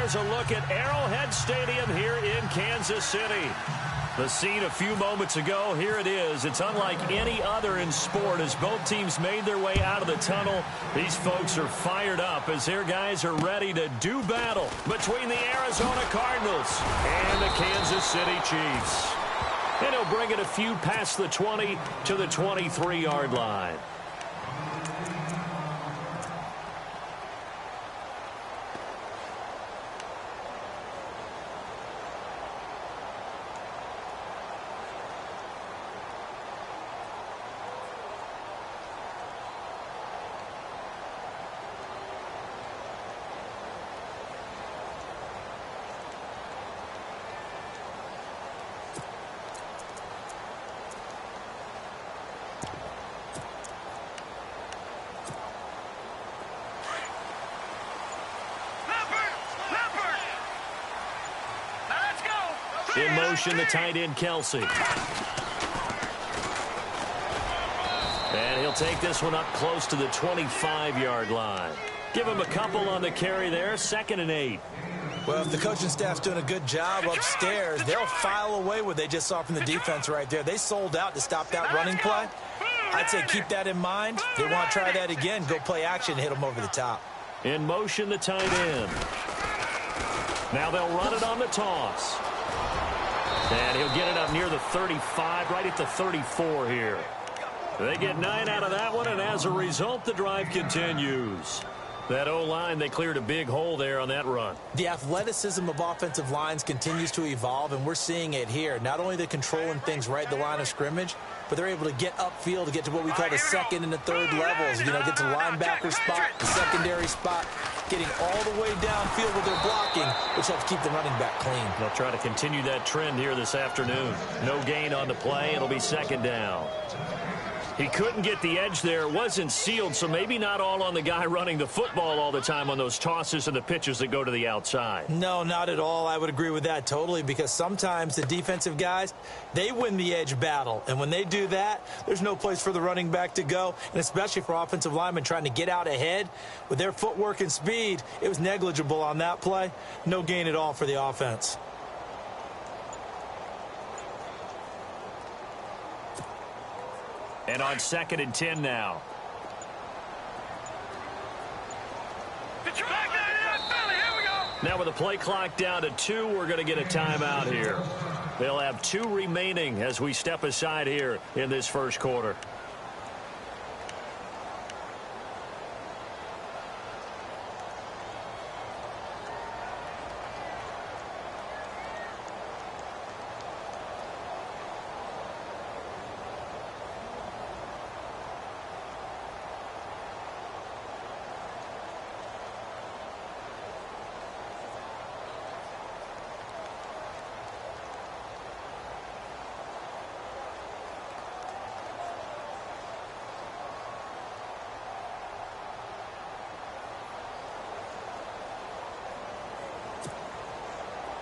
Here's a look at Arrowhead Stadium here in Kansas City. The scene a few moments ago, here it is. It's unlike any other in sport as both teams made their way out of the tunnel. These folks are fired up as their guys are ready to do battle between the Arizona Cardinals and the Kansas City Chiefs. And he'll bring it a few past the 20 to the 23-yard line. In motion, the tight end, Kelsey. And he'll take this one up close to the 25-yard line. Give him a couple on the carry there, 2nd and 8. Well, if the coaching staff's doing a good job upstairs, they'll file away what they just saw from the defense right there. They sold out to stop that running play. I'd say keep that in mind. They want to try that again. Go play action, hit them over the top. In motion, the tight end. Now they'll run it on the toss. And he'll get it up near the 35, right at the 34 here. They get 9 out of that one, and as a result, the drive continues. That O-line, they cleared a big hole there on that run. The athleticism of offensive lines continues to evolve, and we're seeing it here. Not only the controlling things right at the line of scrimmage, but they're able to get upfield to get to what we call the second and the third levels. You know, get to the linebacker spot, the secondary spot, getting all the way downfield with their blocking, which helps keep the running back clean. They'll try to continue that trend here this afternoon. No gain on the play. It'll be 2nd down. He couldn't get the edge there. It wasn't sealed, so maybe not all on the guy running the football all the time on those tosses and the pitches that go to the outside. No, not at all. I would agree with that totally, because sometimes the defensive guys, they win the edge battle. And when they do that, there's no place for the running back to go, and especially for offensive linemen trying to get out ahead. With their footwork and speed, it was negligible on that play. No gain at all for the offense. And on 2nd and 10 now. Now with the play clock down to 2, we're going to get a timeout here. They'll have 2 remaining as we step aside here in this first quarter.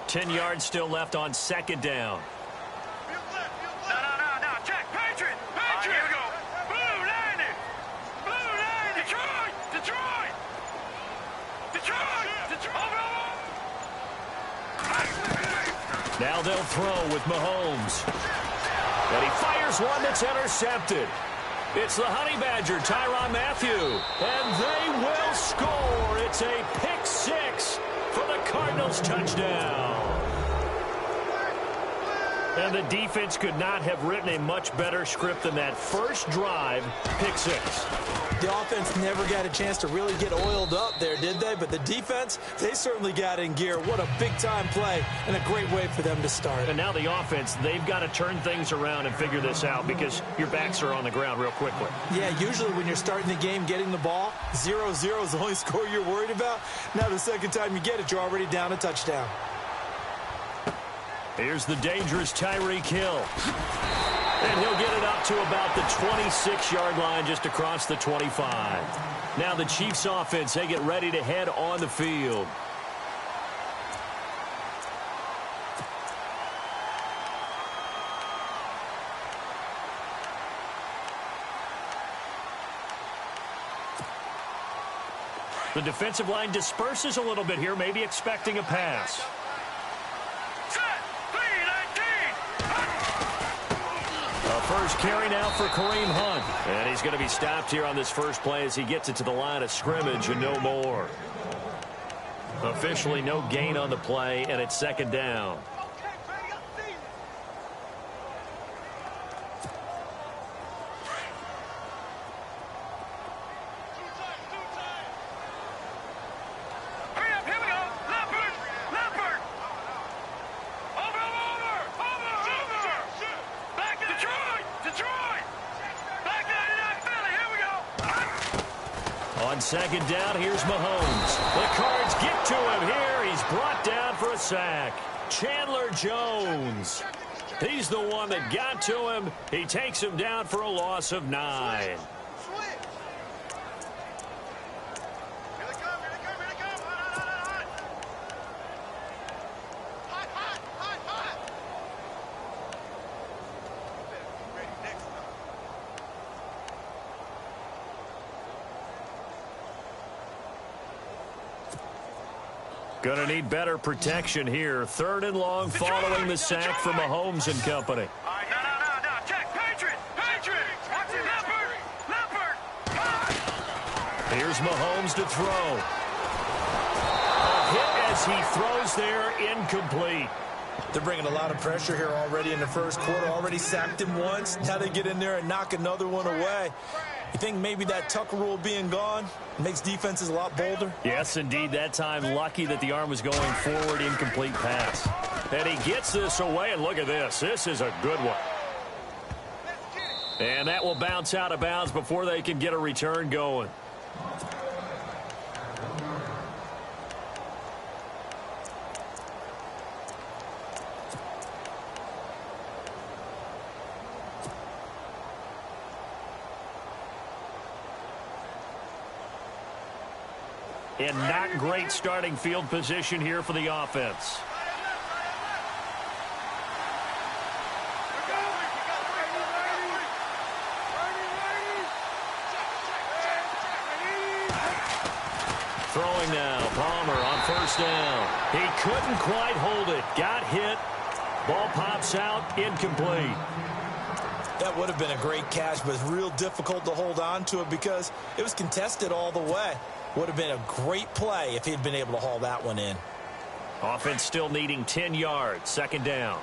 Ten yards still left on 2nd down. No, check. Patriot. Here we go. Blue 90. Detroit. Now they'll throw with Mahomes. And he fires one that's intercepted. It's the Honey Badger, Tyrann Mathieu. And they will score. It's a pick 6 for the Cardinals touchdown. And the defense could not have written a much better script than that first drive, pick 6. The offense never got a chance to really get oiled up there, did they? But the defense, they certainly got in gear. What a big-time play and a great way for them to start. And now the offense, they've got to turn things around and figure this out because your backs are on the ground real quickly. Yeah, usually when you're starting the game getting the ball, 0-0 is the only score you're worried about. Now the second time you get it, you're already down a touchdown. Here's the dangerous Tyreek Hill. And he'll get it up to about the 26-yard line just across the 25. Now the Chiefs offense, they get ready to head on the field. The defensive line disperses a little bit here, maybe expecting a pass. A first carry now for Kareem Hunt. And he's going to be stopped here on this first play as he gets it to the line of scrimmage and no more. Officially no gain on the play, and it's second down. On second down, here's Mahomes. The Cards get to him here. He's brought down for a sack. Chandler Jones. He's the one that got to him. He takes him down for a loss of 9. Going to need better protection here. Third and long following the sack from Mahomes and company. No. Check. Patriot. Leopard. Here's Mahomes to throw. A hit as he throws there, incomplete. They're bringing a lot of pressure here already in the first quarter. Already sacked him once. Now they get in there and knock another one away. You think maybe that Tucker rule being gone makes defenses a lot bolder? Yes, indeed. That time, lucky that the arm was going forward, incomplete pass. And he gets this away, and look at this. This is a good one. And that will bounce out of bounds before they can get a return going. And not great starting field position here for the offense. Throwing now, Palmer on first down. He couldn't quite hold it. Got hit. Ball pops out, incomplete. That would have been a great catch, but it's real difficult to hold on to it because it was contested all the way. Would have been a great play if he'd been able to haul that one in. Offense still needing 10 yards. Second down.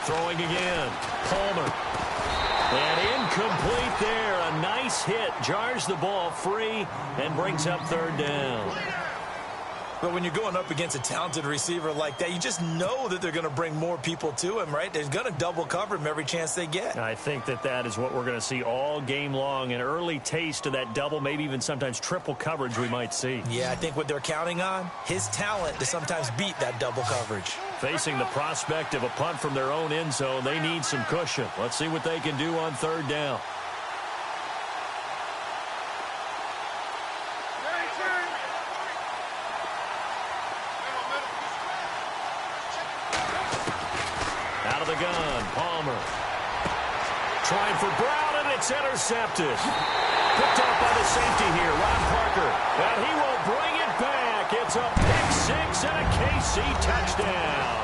Throwing again. Palmer. And incomplete there. A nice hit. Jars the ball free and brings up third down. But when you're going up against a talented receiver like that, you just know that they're going to bring more people to him, right? They're going to double cover him every chance they get. I think that is what we're going to see all game long. An early taste of that double, maybe even sometimes triple coverage we might see. Yeah, I think what they're counting on, his talent to sometimes beat that double coverage. Facing the prospect of a punt from their own end zone, they need some cushion. Let's see what they can do on third down. Out of the gun, Palmer. Trying for Brown, and it's intercepted. Picked up by the safety here, Ron Parker. And he will bring it back. It's a pick six and a KC touchdown.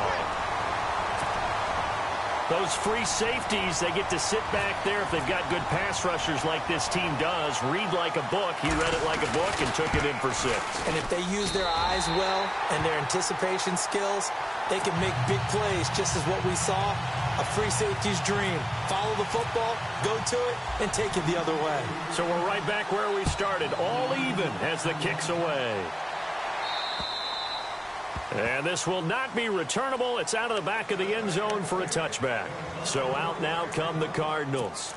Those free safeties, they get to sit back there if they've got good pass rushers like this team does. Read like a book. He read it like a book and took it in for 6. And if they use their eyes well and their anticipation skills, they can make big plays, just as what we saw, a free safety's dream. Follow the football, go to it, and take it the other way. So we're right back where we started, all even as the kick's away. And this will not be returnable. It's out of the back of the end zone for a touchback. So out now come the Cardinals.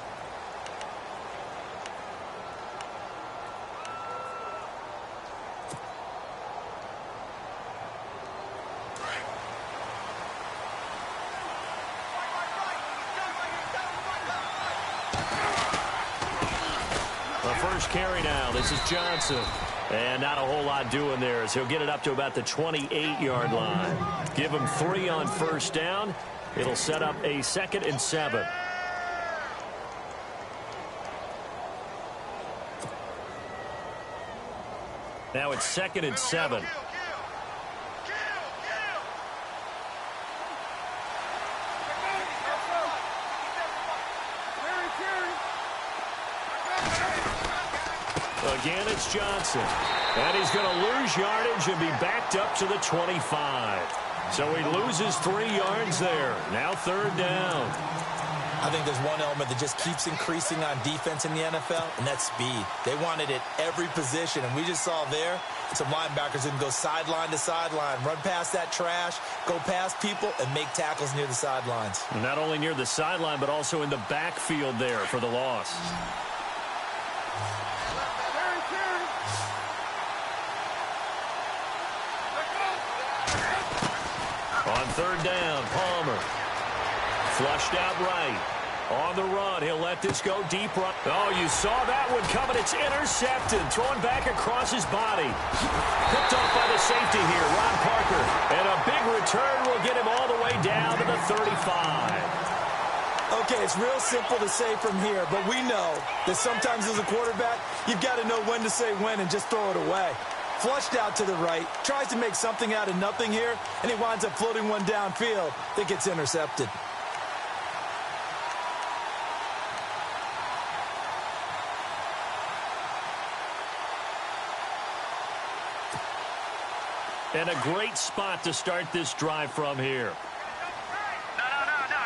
The first carry now. This is Johnson. And not a whole lot doing there as he'll get it up to about the 28-yard line. Give him 3 on first down. It'll set up a 2nd and 7. Now it's 2nd and 7. Again, it's Johnson. And he's going to lose yardage and be backed up to the 25. So he loses 3 yards there. Now 3rd down. I think there's one element that just keeps increasing on defense in the NFL, and that's speed. They want it at every position, and we just saw there some linebackers who can go sideline to sideline, run past that trash, go past people, and make tackles near the sidelines. And not only near the sideline, but also in the backfield there for the loss. On 3rd down, Palmer. Flushed out right. On the run, he'll let this go deep right. Oh, you saw that one coming. It's intercepted. Thrown back across his body. Picked off by the safety here, Ron Parker. And a big return will get him all the way down to the 35. Okay, it's real simple to say from here, but we know that sometimes as a quarterback, you've got to know when to say when and just throw it away. Flushed out to the right, tries to make something out of nothing here, and he winds up floating one downfield that gets intercepted. And a great spot to start this drive from here. No,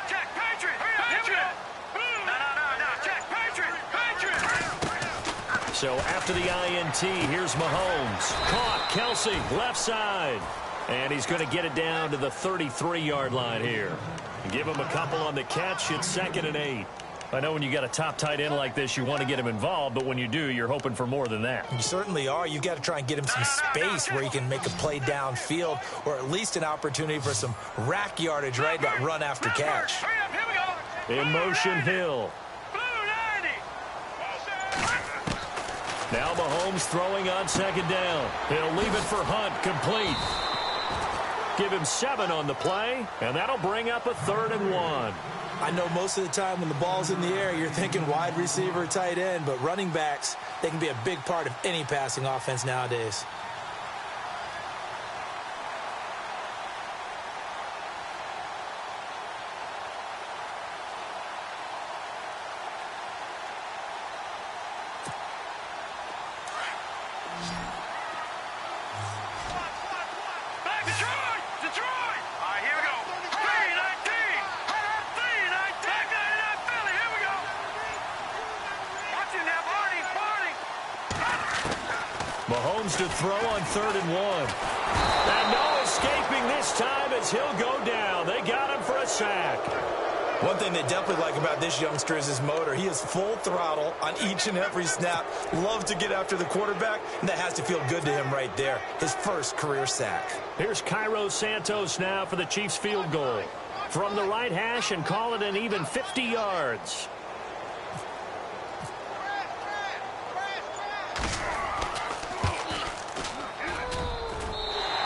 check, Patriot! Patriot! No, check, Patriot! So after the INT, here's Mahomes. Caught, Kelsey, left side. And he's going to get it down to the 33-yard line here. Give him a couple on the catch. It's 2nd and 8. I know when you got a top tight end like this, you want to get him involved, but when you do, you're hoping for more than that. You certainly are. You've got to try and get him some space where he can make a play downfield, or at least an opportunity for some rack yardage, right? That run after catch. In motion, Hill. Now Mahomes throwing on 2nd down. He'll leave it for Hunt, complete. Give him 7 on the play, and that'll bring up a 3rd and 1. I know most of the time when the ball's in the air, you're thinking wide receiver, tight end, but running backs, they can be a big part of any passing offense nowadays. Mahomes to throw on 3rd and 1. And no escaping this time as he'll go down. They got him for a sack. One thing they definitely like about this youngster is his motor. He is full throttle on each and every snap. Loves to get after the quarterback, and that has to feel good to him right there. His first career sack. Here's Cairo Santos now for the Chiefs field goal. From the right hash and call it an even 50 yards.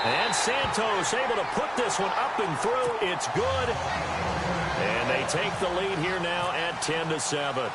And Santos able to put this one up and through. It's good. And they take the lead here now at 10-7.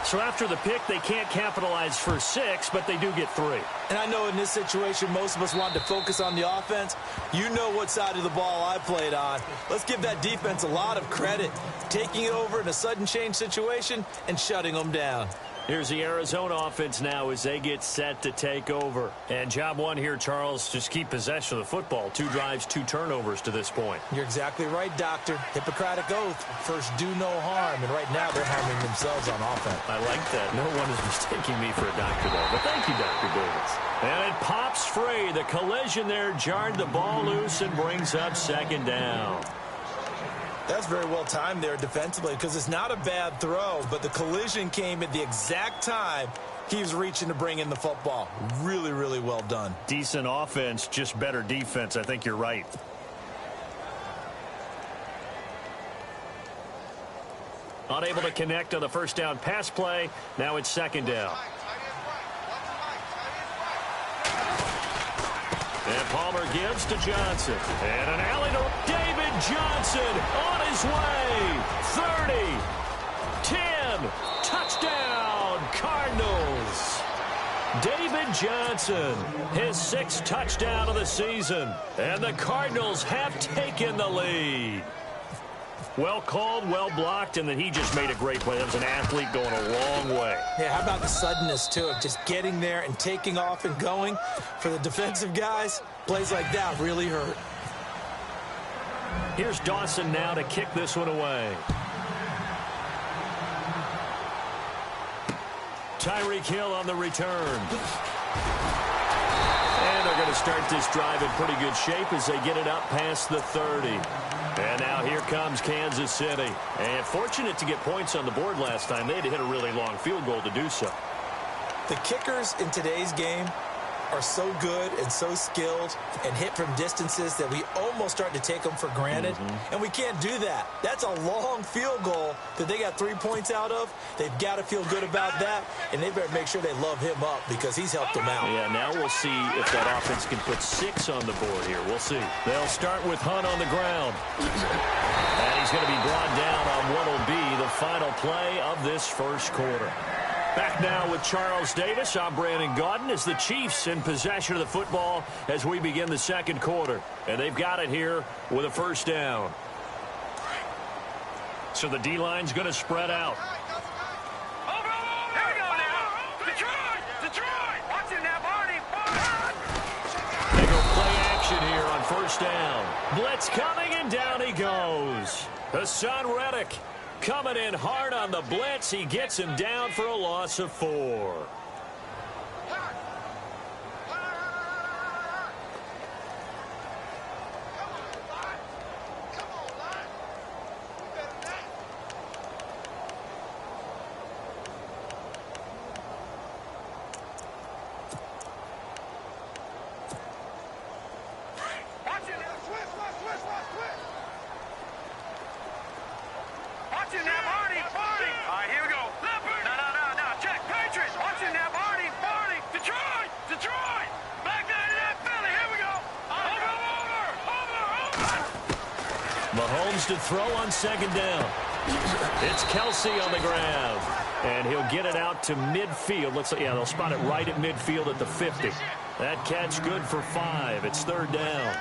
So after the pick, they can't capitalize for 6, but they do get 3. And I know in this situation, most of us wanted to focus on the offense. You know what side of the ball I played on. Let's give that defense a lot of credit. Taking it over in a sudden change situation and shutting them down. Here's the Arizona offense now as they get set to take over. And job one here, Charles, just keep possession of the football. 2 drives, 2 turnovers to this point. You're exactly right, Doctor. Hippocratic oath. First, do no harm. And right now, they're harming themselves on offense. I like that. No one is mistaking me for a doctor, though. But thank you, Dr. Davis. And it pops free. The collision there jarred the ball loose and brings up 2nd down. That's very well timed there defensively because it's not a bad throw, but the collision came at the exact time he was reaching to bring in the football. Really, really well done. Decent offense, just better defense. I think you're right. Unable to connect on the first down pass play. Now it's 2nd down. And Palmer gives to Johnson. And an alley to David Johnson on his way. 30, 10, touchdown, Cardinals. David Johnson, his 6th touchdown of the season. And the Cardinals have taken the lead. Well called, well blocked, and then he just made a great play. That was an athlete going a long way. Yeah, how about the suddenness, too, of just getting there and taking off and going? For the defensive guys, plays like that really hurt. Here's Dawson now to kick this one away. Tyreek Hill on the return. And they're going to start this drive in pretty good shape as they get it up past the 30. And now here comes Kansas City. And fortunate to get points on the board last time. They had to hit a really long field goal to do so. The kickers in today's game are so good and so skilled and hit from distances that we almost start to take them for granted. And we can't do that. That's a long field goal that they got 3 points out of. They've got to feel good about that, and they better make sure they love him up because he's helped them out. Yeah, now we'll see if that offense can put 6 on the board here. We'll see. They'll start with Hunt on the ground. And he's going to be brought down on what will be the final play of this first quarter. Back now with Charles Davis. I'm Brandon Gaudin as the Chiefs in possession of the football as we begin the second quarter. And they've got it here with a first down. So the D-line's going to spread out. Here we go now. Detroit. Watch it now, Barney. They go play action here on first down. Blitz coming, and down he goes. Hassan Reddick coming in hard on the blitz. He gets him down for a loss of 4. Mahomes to throw on second down. It's Kelsey on the ground. And he'll get it out to midfield. Looks like, yeah, they'll spot it right at midfield at the 50. That catch good for 5. It's third down.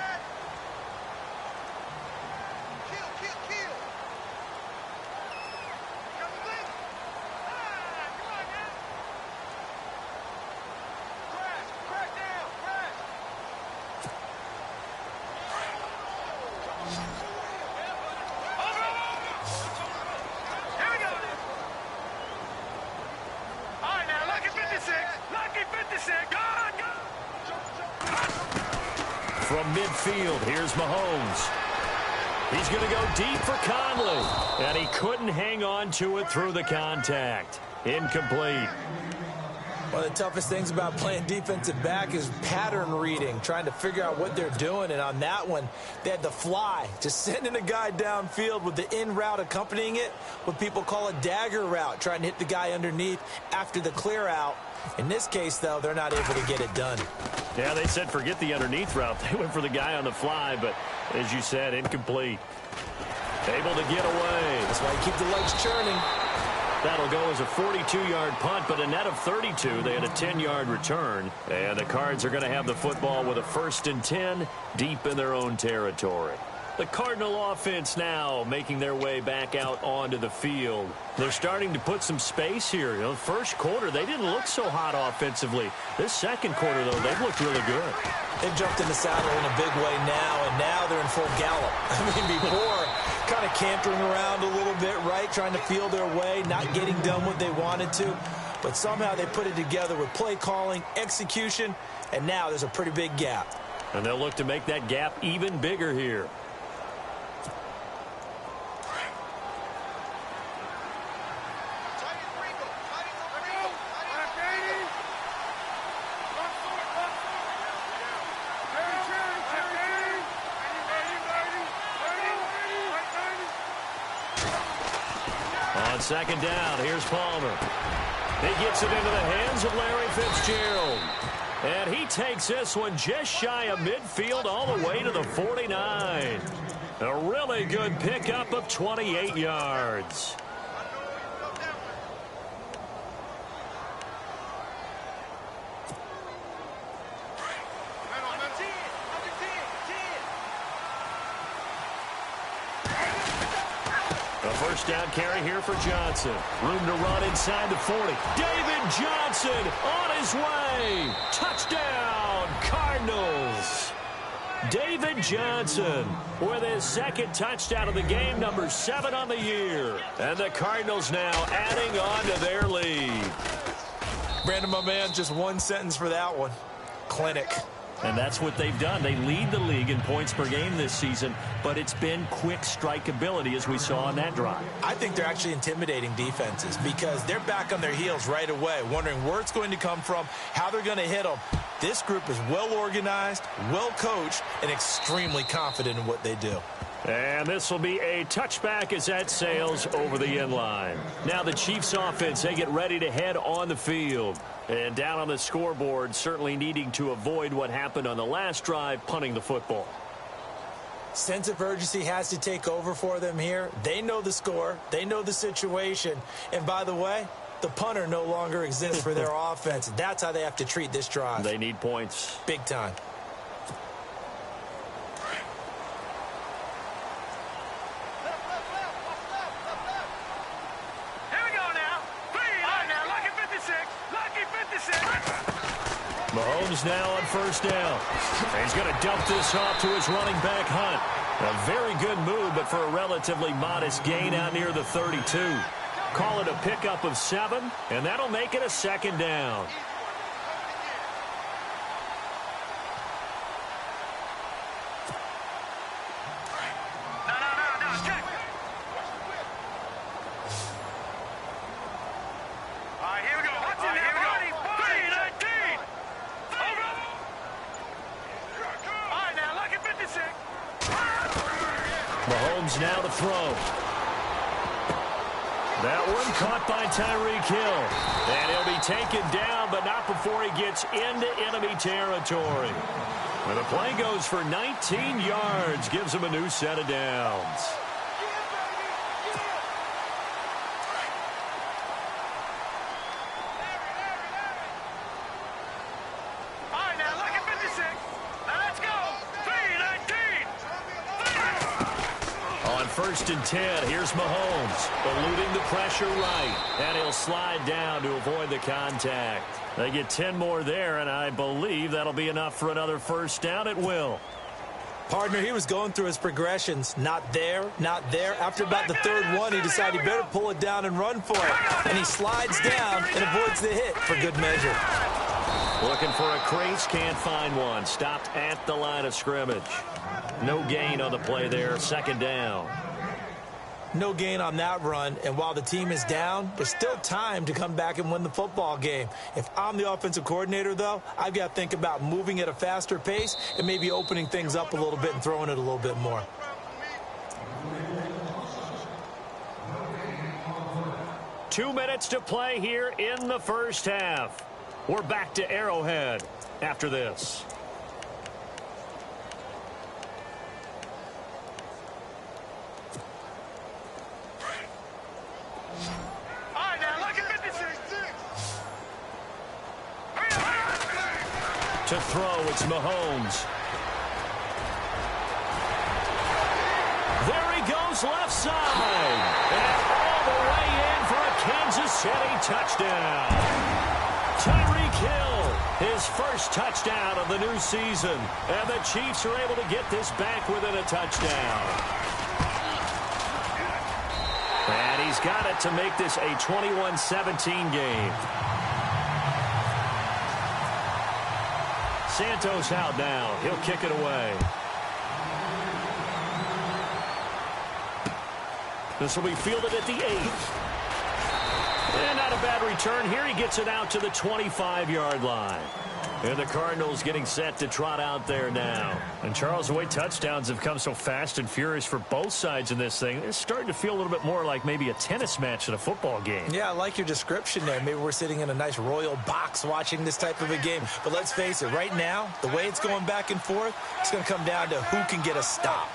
From midfield, here's Mahomes. He's going to go deep for Conley. And he couldn't hang on to it through the contact. Incomplete. One of the toughest things about playing defensive back is pattern reading, trying to figure out what they're doing. And on that one, they had the fly, just sending a guy downfield with the in route accompanying it, what people call a dagger route, trying to hit the guy underneath after the clear out. In this case, though, they're not able to get it done. Yeah, they said forget the underneath route. They went for the guy on the fly, but as you said, incomplete. Able to get away. That's why you keep the legs churning. That'll go as a 42-yard punt, but a net of 32. They had a 10-yard return. And the Cards are going to have the football with a 1st and 10 deep in their own territory. The Cardinal offense now making their way back out onto the field. They're starting to put some space here. You know, the first quarter, they didn't look so hot offensively. This second quarter, though, they've looked really good. They've jumped in the saddle in a big way now, and now they're in full gallop. I mean, before, kind of cantering around a little bit, right, trying to feel their way, not getting done what they wanted to. But somehow they put it together with play calling, execution, and now there's a pretty big gap. And they'll look to make that gap even bigger here. On second down, here's Palmer. He gets it into the hands of Larry Fitzgerald. And he takes this one just shy of midfield all the way to the 49. A really good pickup of 28 yards. A first down carry here for Johnson. Room to run inside the 40. David Johnson on his way. Touchdown, Cardinals. David Johnson with his second touchdown of the game, number 7 on the year. And the Cardinals now adding on to their lead. Brandon, my man, just one sentence for that one. Clinic. And that's what they've done. They lead the league in points per game this season, but it's been quick strikeability as we saw on that drive. I think they're actually intimidating defenses because they're back on their heels right away, wondering where it's going to come from, how they're going to hit them. This group is well organized, well coached, and extremely confident in what they do. And this will be a touchback as that sails over the end line. Now the Chiefs offense, they get ready to head on the field. And down on the scoreboard, certainly needing to avoid what happened on the last drive, punting the football. Sense of urgency has to take over for them here. They know the score. They know the situation. And by the way, the punter no longer exists for their offense. That's how they have to treat this drive. They need points. Big time. Mahomes now on first down. He's going to dump this off to his running back, Hunt. A very good move, but for a relatively modest gain out near the 32. Call it a pickup of 7, and that'll make it a second down. Mahomes now to throw. That one caught by Tyreek Hill. And he'll be taken down, but not before he gets into enemy territory. Well, the play goes for 19 yards, gives him a new set of downs. First and 10. Here's Mahomes, eluding the pressure right, and he'll slide down to avoid the contact. They get 10 more there, and I believe that'll be enough for another first down. It will. Partner, he was going through his progressions. Not there, not there. After about the third one, he decided he better pull it down and run for it. And he slides down and avoids the hit for good measure. Looking for a crease, can't find one. Stopped at the line of scrimmage. No gain on the play there, second down. No gain on that run, and while the team is down, there's still time to come back and win the football game. If I'm the offensive coordinator, though, I've got to think about moving at a faster pace and maybe opening things up a little bit and throwing it a little bit more. Two minutes to play here in the first half. We're back to Arrowhead after this. To throw, it's Mahomes. There he goes left side. And all the way in for a Kansas City touchdown. Tyreek Hill, his first touchdown of the new season. And the Chiefs are able to get this back within a touchdown. And he's got it to make this a 21-17 game. Santos out now. He'll kick it away. This will be fielded at the 8. And not a bad return here. He gets it out to the 25-yard line. And the Cardinals getting set to trot out there now. And Charles, the way touchdowns have come so fast and furious for both sides in this thing, it's starting to feel a little bit more like maybe a tennis match in a football game. Yeah, I like your description there. Maybe we're sitting in a nice royal box watching this type of a game. But let's face it, right now, the way it's going back and forth, it's going to come down to who can get a stop.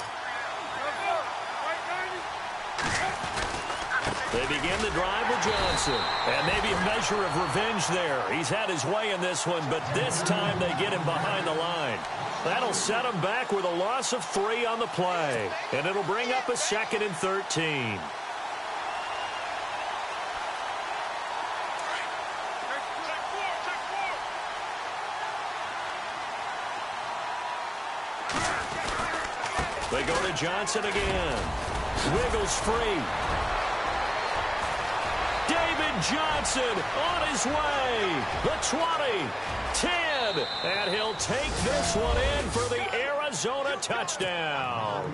They begin the drive with Johnson. And maybe a measure of revenge there. He's had his way in this one, but this time they get him behind the line. That'll set him back with a loss of 3 on the play. And it'll bring up a 2nd and 13. They go to Johnson again. Wiggles free. David Johnson on his way. The 20, 10, and he'll take this one in for the Arizona touchdown.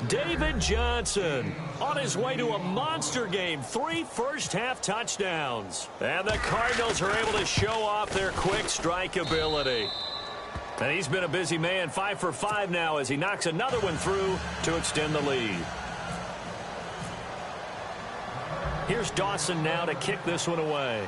David Johnson on his way to a monster game. 3 first-half touchdowns. And the Cardinals are able to show off their quick strike ability. And he's been a busy man, 5 for 5 now as he knocks another one through to extend the lead. Here's Dawson now to kick this one away.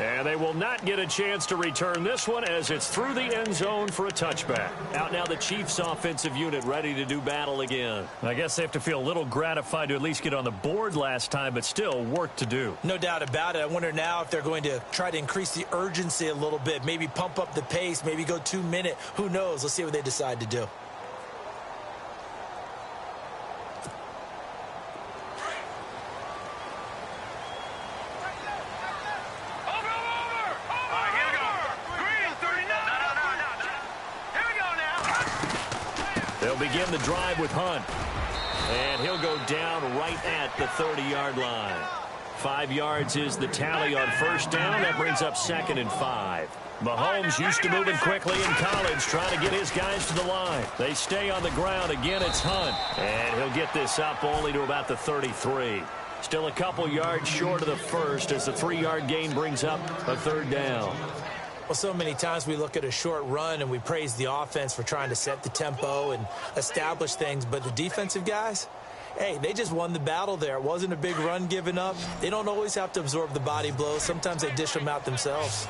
And they will not get a chance to return this one as it's through the end zone for a touchback. Out now the Chiefs offensive unit ready to do battle again. I guess they have to feel a little gratified to at least get on the board last time, but still work to do. No doubt about it. I wonder now if they're going to try to increase the urgency a little bit, maybe pump up the pace, maybe go 2-minute. Who knows? Let's see what they decide to do. They'll begin the drive with Hunt. And he'll go down right at the 30-yard line. 5 yards is the tally on first down. That brings up 2nd and 5. Mahomes used to moving quickly in college, trying to get his guys to the line. They stay on the ground. Again, it's Hunt. And he'll get this up only to about the 33. Still a couple yards short of the first as the 3-yard gain brings up a 3rd down. Well, so many times we look at a short run and we praise the offense for trying to set the tempo and establish things, but the defensive guys, hey, they just won the battle there. It wasn't a big run given up. They don't always have to absorb the body blows. Sometimes they dish them out themselves.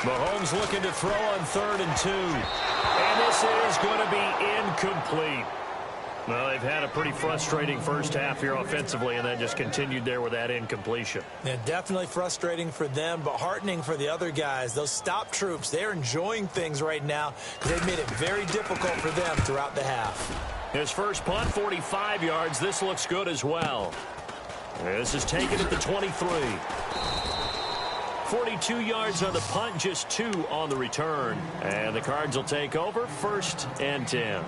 Mahomes looking to throw on 3rd and 2. And this is going to be incomplete. Well, they've had a pretty frustrating first half here offensively, and then just continued there with that incompletion. Yeah, definitely frustrating for them, but heartening for the other guys. Those stop troops, they're enjoying things right now because they've made it very difficult for them throughout the half. His first punt, 45 yards. This looks good as well. This is taken at the 23. 42 yards on the punt, just 2 on the return. And the Cards will take over, 1st and 10.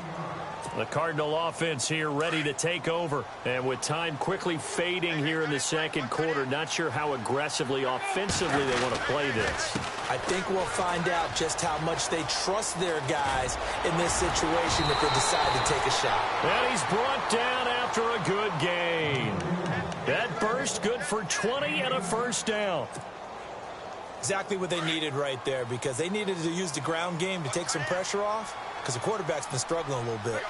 The Cardinal offense here ready to take over. And with time quickly fading here in the second quarter, not sure how aggressively, offensively they want to play this. I think we'll find out just how much they trust their guys in this situation if they decide to take a shot. And he's brought down after a good gain. That burst good for 20 and a 1st down. Exactly what they needed right there because they needed to use the ground game to take some pressure off because the quarterback's been struggling a little bit.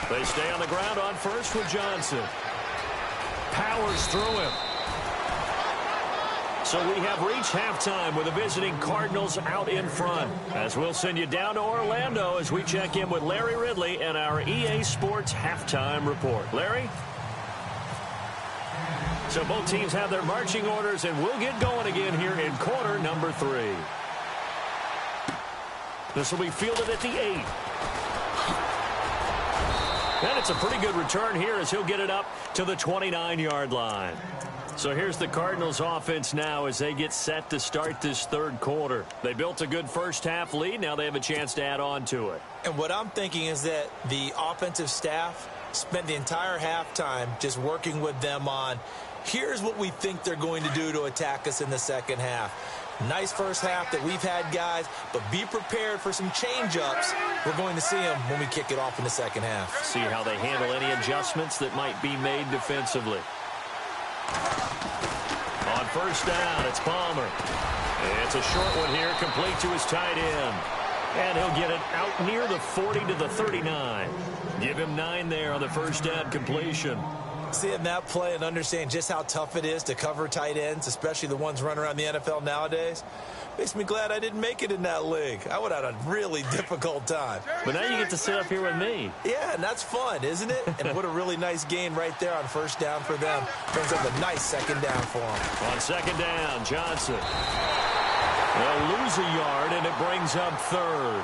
They stay on the ground on first with Johnson. Powers through him. So we have reached halftime with the visiting Cardinals out in front. As we'll send you down to Orlando as we check in with Larry Ridley and our EA Sports halftime report. Larry? So both teams have their marching orders, and we'll get going again here in quarter number 3. This will be fielded at the 8. And it's a pretty good return here as he'll get it up to the 29-yard line. So here's the Cardinals offense now as they get set to start this 3rd quarter. They built a good first-half lead. Now they have a chance to add on to it. And what I'm thinking is that the offensive staff spent the entire halftime just working with them on here's what we think they're going to do to attack us in the second half. Nice first half that we've had, guys, but be prepared for some change-ups. We're going to see them when we kick it off in the second half. See how they handle any adjustments that might be made defensively. On first down, it's Palmer. It's a short one here, complete to his tight end. And he'll get it out near the 40 to the 39. Give him 9 there on the first down completion. Seeing that play and understanding just how tough it is to cover tight ends, especially the ones running around the NFL nowadays, makes me glad I didn't make it in that league. I would have had a really difficult time. But now you get to sit up here with me. Yeah, and that's fun, isn't it? And what a really nice gain right there on first down for them. Brings up a nice second down for them. On second down, Johnson. They'll lose a yard, and it brings up third.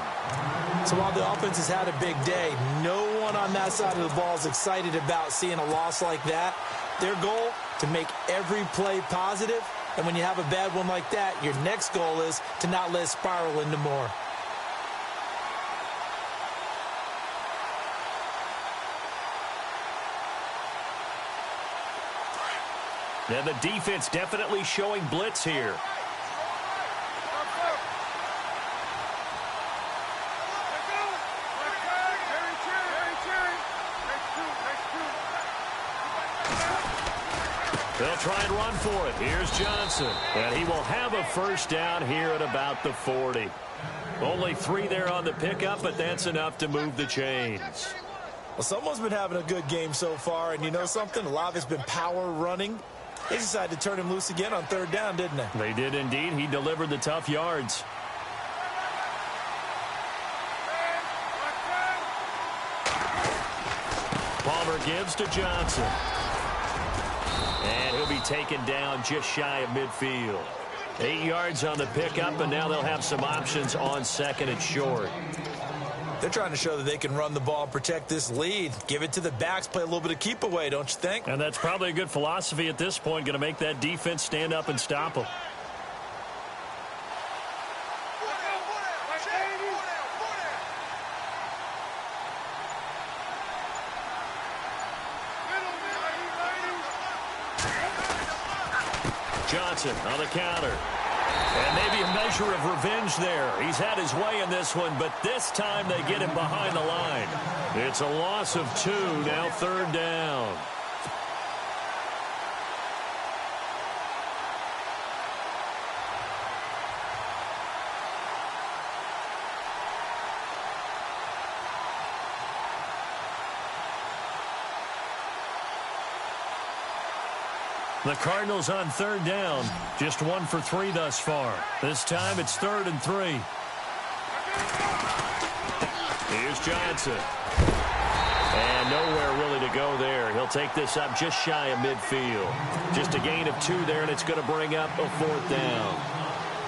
So while the offense has had a big day, no one on that side of the ball is excited about seeing a loss like that. Their goal, to make every play positive. And when you have a bad one like that, your next goal is to not let it spiral into more. And the defense definitely showing blitz here. They'll try and run for it. Here's Johnson. And he will have a first down here at about the 40. Only 3 there on the pickup, but that's enough to move the chains. Well, someone's been having a good game so far, and you know something? A lot of it's been power running. They decided to turn him loose again on third down, didn't they? They did indeed. He delivered the tough yards. Palmer gives to Johnson. And he'll be taken down just shy of midfield. 8 yards on the pickup, and now they'll have some options on second and short. They're trying to show that they can run the ball and protect this lead. Give it to the backs, play a little bit of keep away, don't you think? And that's probably a good philosophy at this point, going to make that defense stand up and stop them. Johnson on the counter. And maybe a measure of revenge there. He's had his way in this one, but this time they get him behind the line. It's a loss of 2, now third down. The Cardinals on third down. Just 1 for 3 thus far. This time it's 3rd and 3. Here's Johnson. And nowhere really to go there. He'll take this up just shy of midfield. Just a gain of 2 there, and it's going to bring up a 4th down.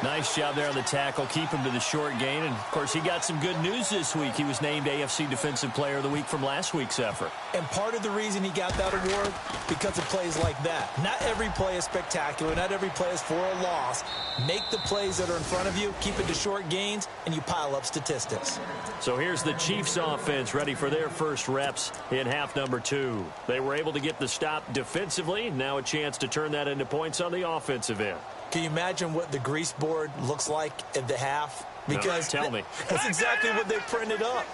Nice job there on the tackle. Keep him to the short gain. And, of course, he got some good news this week. He was named AFC Defensive Player of the Week from last week's effort. And part of the reason he got that award, because of plays like that. Not every play is spectacular. Not every play is for a loss. Make the plays that are in front of you, keep it to short gains, and you pile up statistics. So here's the Chiefs offense ready for their first reps in half number 2. They were able to get the stop defensively. Now a chance to turn that into points on the offensive end. Can you imagine what the grease board looks like at the half? Because tell me. That's exactly what they printed up.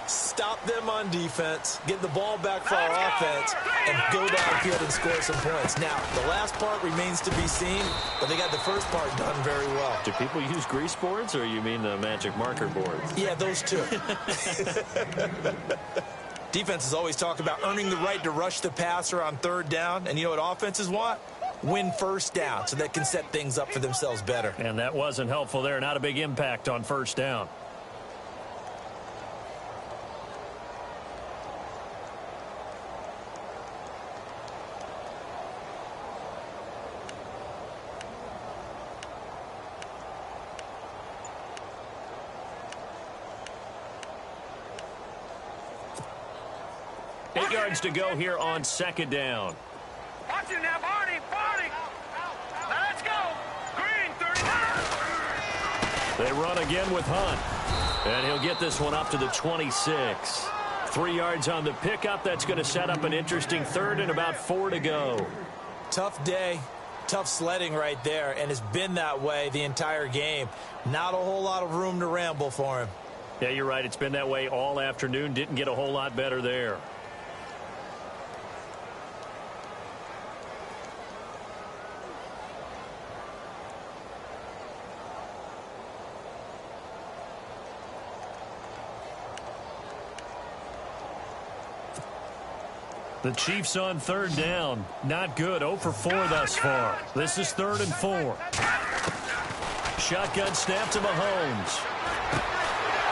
Stop them on defense, get the ball back for our offense, and go downfield and score some points. Now, the last part remains to be seen, but they got the first part done very well. Do people use grease boards, or you mean the magic marker boards? Yeah, those two. Defenses always talk about earning the right to rush the passer on third down, and you know what offenses want? Win first down so they can set things up for themselves better. And that wasn't helpful there. Not a big impact on first down. Eight yards to go here on second down. Watch it now, Barney. Now let's go. Green, 39. They run again with Hunt. And he'll get this one up to the 26. 3 yards on the pickup. That's going to set up an interesting third and about 4 to go. Tough day. Tough sledding right there, and it's been that way the entire game. Not a whole lot of room to ramble for him. Yeah, you're right. It's been that way all afternoon. Didn't get a whole lot better there. The Chiefs on third down. Not good. 0 for 4 thus far. This is 3rd and 4. Shotgun snap to Mahomes.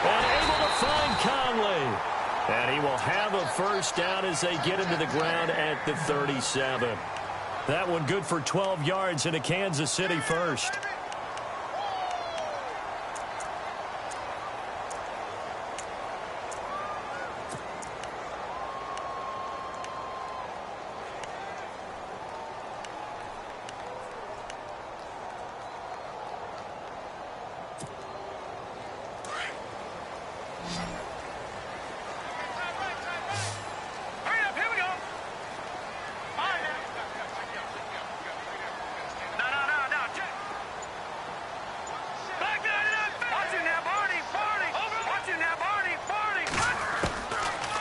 And able to find Conley. And he will have a first down as they get into the ground at the 37. That one good for 12 yards and a Kansas City first.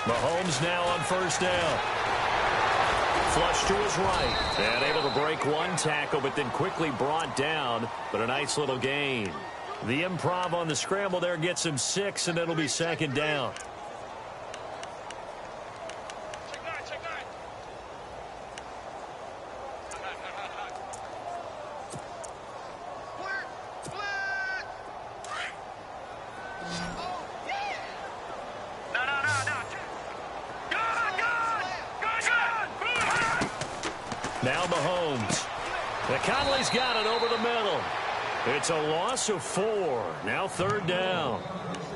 Mahomes now on first down. Flush to his right. And able to break one tackle, but then quickly brought down. But a nice little gain. The improv on the scramble there gets him 6, and it'll be 2nd down. Now Mahomes. Conley's got it over the middle. It's a loss of 4. Now 3rd down.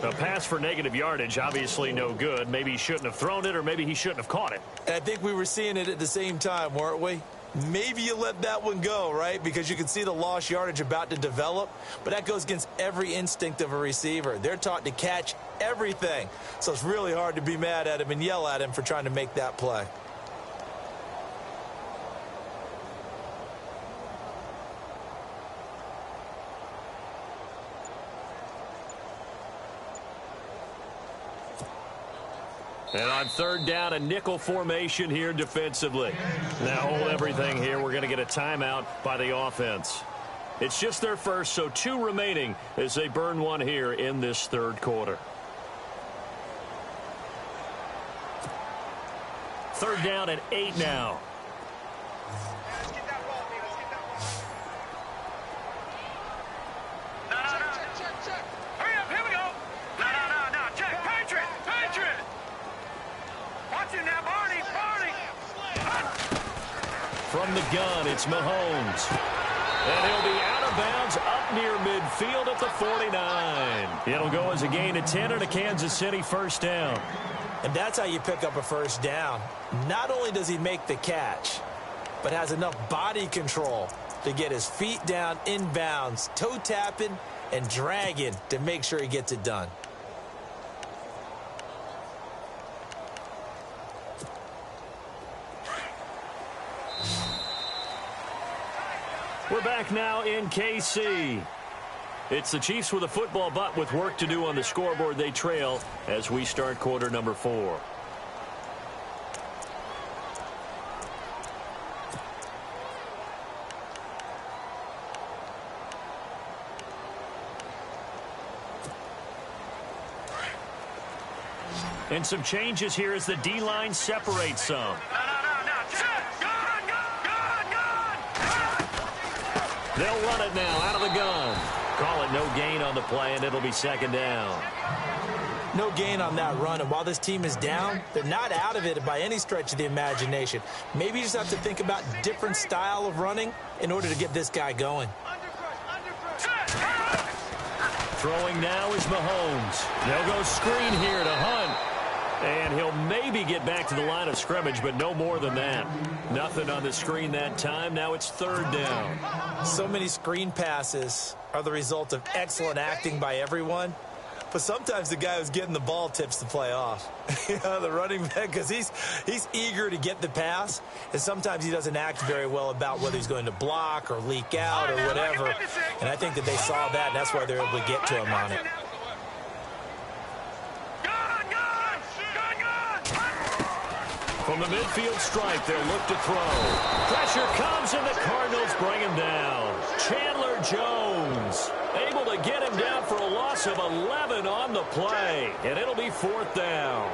A pass for negative yardage, obviously no good. Maybe he shouldn't have thrown it, or maybe he shouldn't have caught it. I think we were seeing it at the same time, weren't we? Maybe you let that one go, right? Because you can see the lost yardage about to develop. But that goes against every instinct of a receiver. They're taught to catch everything. So it's really hard to be mad at him and yell at him for trying to make that play. And on 3rd down, a nickel formation here defensively. Now hold everything here. We're going to get a timeout by the offense. It's just their first, so 2 remaining as they burn one here in this 3rd quarter. 3rd down and 8 now. From the gun, it's Mahomes. And he'll be out of bounds up near midfield at the 49. It'll go as a gain of 10 and a Kansas City first down. And that's how you pick up a first down. Not only does he make the catch, but has enough body control to get his feet down inbounds, toe tapping and dragging to make sure he gets it done. We're back now in KC. It's the Chiefs with a football, but with work to do on the scoreboard. They trail as we start quarter number 4. And some changes here as the D-line separates some. They'll run it now out of the gun. Call it no gain on the play, and it'll be 2nd down. No gain on that run, and while this team is down, they're not out of it by any stretch of the imagination. Maybe you just have to think about different style of running in order to get this guy going. Throwing now is Mahomes. They'll go screen here to Hunt. And he'll maybe get back to the line of scrimmage, but no more than that. Nothing on the screen that time. Now it's 3rd down. So many screen passes are the result of excellent acting by everyone. But sometimes the guy who's getting the ball tips the play off. You know, the running back, because he's eager to get the pass, and sometimes he doesn't act very well about whether he's going to block or leak out or whatever. And I think that they saw that, and that's why they're able to get to him on it. From the midfield stripe, they'll look to throw. Pressure comes, and the Cardinals bring him down. Chandler Jones able to get him down for a loss of 11 on the play, and it'll be 4th down.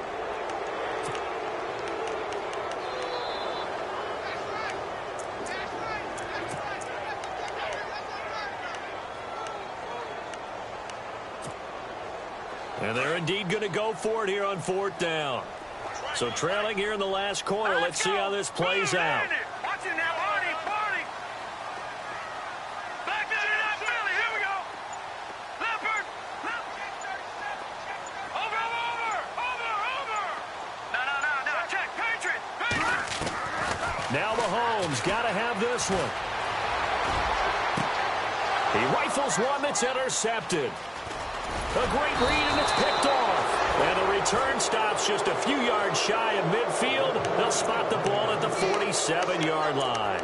And they're indeed going to go for it here on 4th down. So trailing here in the last quarter. Let's see how this plays out. Watching now, Barney. Back to that Philly. Here we go. Leopard. Over. No. Check. Patriot. Now Mahomes got to have this one. He rifles one that's intercepted. A great read, and it's picked off. And the return stops just a few yards shy of midfield. They'll spot the ball at the 47-yard line.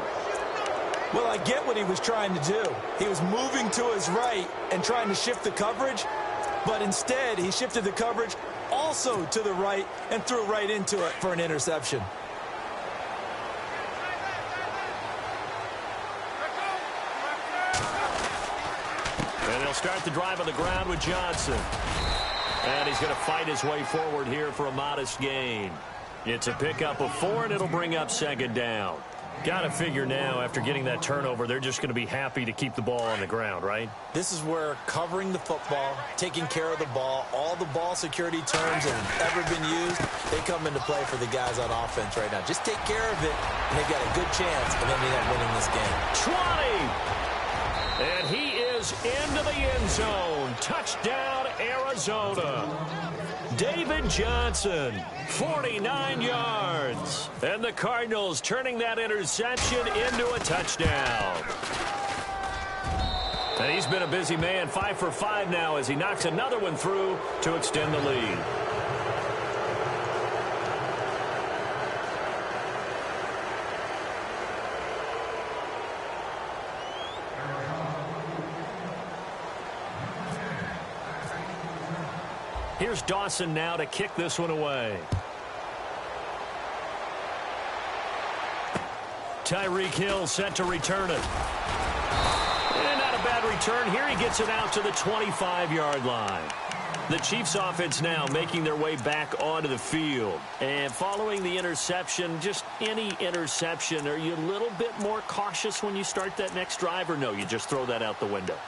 Well, I get what he was trying to do. He was moving to his right and trying to shift the coverage, but instead he shifted the coverage also to the right and threw right into it for an interception. And they'll start the drive on the ground with Johnson. And he's going to fight his way forward here for a modest gain. It's a pickup of 4, and it'll bring up 2nd down. Got to figure now, after getting that turnover, they're just going to be happy to keep the ball on the ground, right? This is where covering the football, taking care of the ball, all the ball security terms that have ever been used, they come into play for the guys on offense right now. Just take care of it, and they've got a good chance of ending up winning this game. 20! And he is into the end zone. Touchdown, Arizona. David Johnson, 49 yards. And the Cardinals turning that interception into a touchdown. And he's been a busy man, 5 for 5 now as he knocks another one through to extend the lead. Here's Dawson now to kick this one away. Tyreek Hill set to return it. And not a bad return. Here he gets it out to the 25-yard line. The Chiefs offense now making their way back onto the field. And following the interception, just any interception, are you a little bit more cautious when you start that next drive, or no, you just throw that out the window?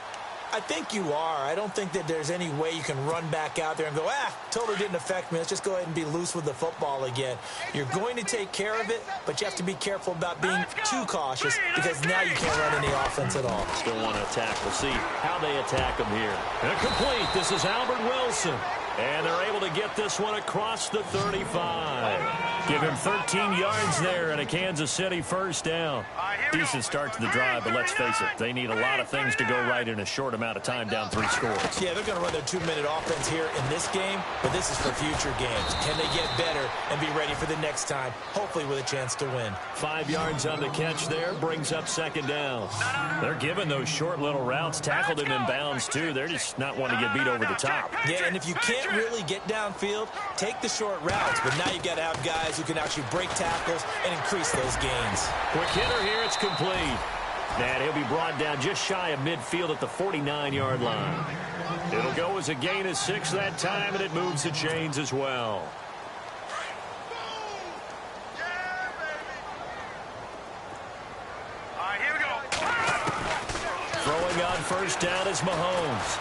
I think you are. I don't think that there's any way you can run back out there and go, totally didn't affect me. Let's just go ahead and be loose with the football again. You're going to take care of it, but you have to be careful about being too cautious because now you can't run any offense at all. Still want to attack. We'll see how they attack him here. And complete. This is Albert Wilson. And they're able to get this one across the 35. Give him 13 yards there and a Kansas City first down. Decent start to the drive, but let's face it, they need a lot of things to go right in a short amount of time, down 3 scores. Yeah, they're going to run their 2-minute offense here in this game, but this is for future games. Can they get better and be ready for the next time, hopefully with a chance to win? 5 yards on the catch there, brings up 2nd down. They're giving those short little routes, tackled him in bounds too. They're just not wanting to get beat over the top. Yeah, and if you can't really get downfield, take the short routes, but now you've got to have guys who can actually break tackles and increase those gains. Quick hitter here, it's complete. And he'll be brought down just shy of midfield at the 49-yard line. It'll go as a gain of 6 that time, and it moves the chains as well. Throwing on first down is Mahomes.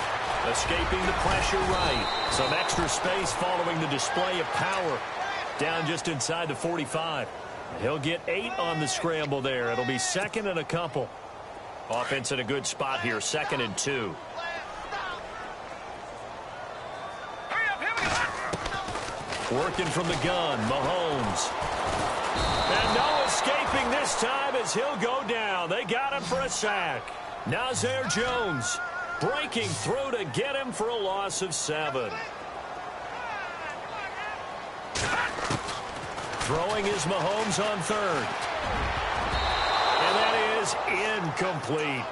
Escaping the pressure right. Some extra space following the display of power. Down just inside the 45. He'll get 8 on the scramble there. It'll be 2nd and a couple. Offense in a good spot here, 2nd and 2. Working from the gun, Mahomes. And no escaping this time as he'll go down. They got him for a sack. Nazir Jones Breaking through to get him for a loss of 7. Throwing is Mahomes on 3rd. And that is incomplete.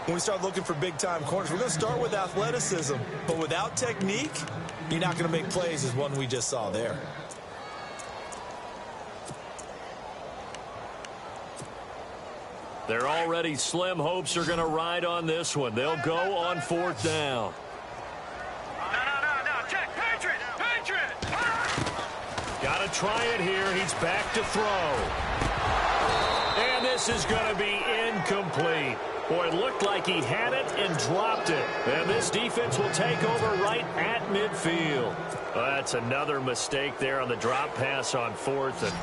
When we start looking for big-time corners, we're going to start with athleticism. But without technique, you're not going to make plays as one we just saw there. They're already slim hopes are going to ride on this one. They'll go on 4th down. No. Check. Patriot. Got to try it here. He's back to throw. And this is going to be incomplete. Boy, it looked like he had it and dropped it. And this defense will take over right at midfield. That's another mistake there on the drop pass on 4th. And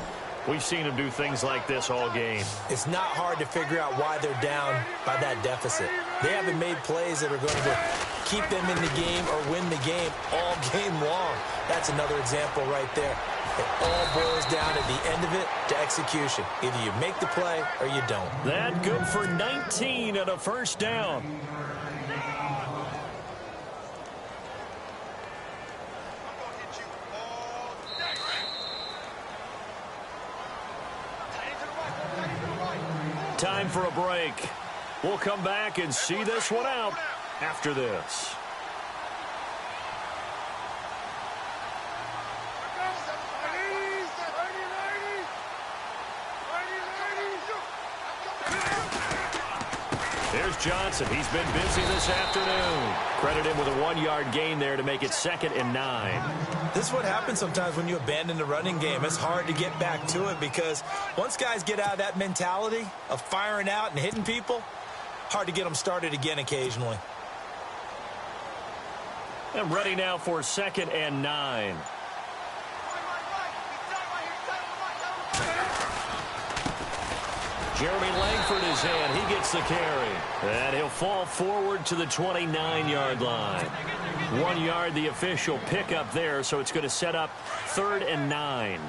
we've seen him do things like this all game. It's not hard to figure out why they're down by that deficit. They haven't made plays that are going to keep them in the game or win the game all game long. That's another example right there. It all boils down at the end of it to execution. Either you make the play or you don't. That good for 19 and a 1st down. Time for a break. We'll come back and see this one out after this. Here's Johnson. He's been busy this afternoon. Credit him with a 1-yard gain there to make it 2nd and 9. This is what happens sometimes when you abandon the running game. It's hard to get back to it because once guys get out of that mentality of firing out and hitting people, hard to get them started again occasionally. And ready now for 2nd and 9. Jeremy Langford is in. He gets the carry. And he'll fall forward to the 29-yard line. 1 yard, the official pickup there, so it's going to set up 3rd and 9.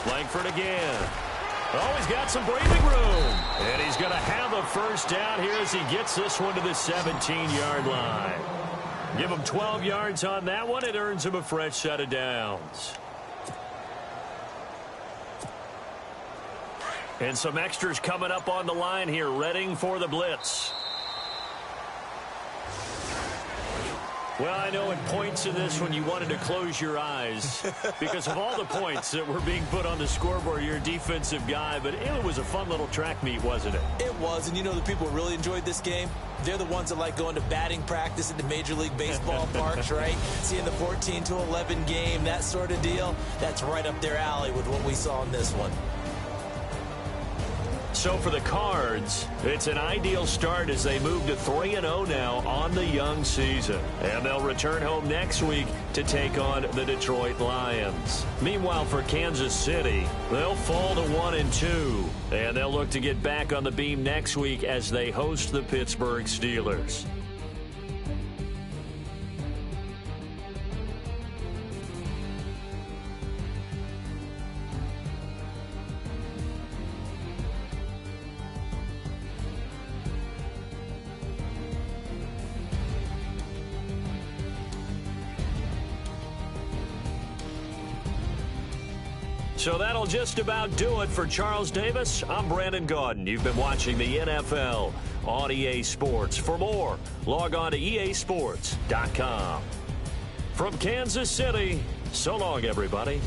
Langford again. Oh, he's got some breathing room. And he's going to have a 1st down here as he gets this one to the 17-yard line. Give him 12 yards on that one. It earns him a fresh set of downs. And some extras coming up on the line here, readying for the blitz. Well, I know at points in this one you wanted to close your eyes because of all the points that were being put on the scoreboard. You're a defensive guy, but it was a fun little track meet, wasn't it? It was, and you know the people who really enjoyed this game? They're the ones that like going to batting practice at the Major League Baseball parks, right? Seeing the 14-11 game, that sort of deal. That's right up their alley with what we saw in this one. So for the Cards, it's an ideal start as they move to 3-0 now on the young season. And they'll return home next week to take on the Detroit Lions. Meanwhile, for Kansas City, they'll fall to 1-2. And they'll look to get back on the beam next week as they host the Pittsburgh Steelers. So that'll just about do it for Charles Davis. I'm Brandon Gaudin. You've been watching the NFL on EA Sports. For more, log on to easports.com. From Kansas City, so long, everybody.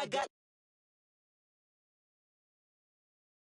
I got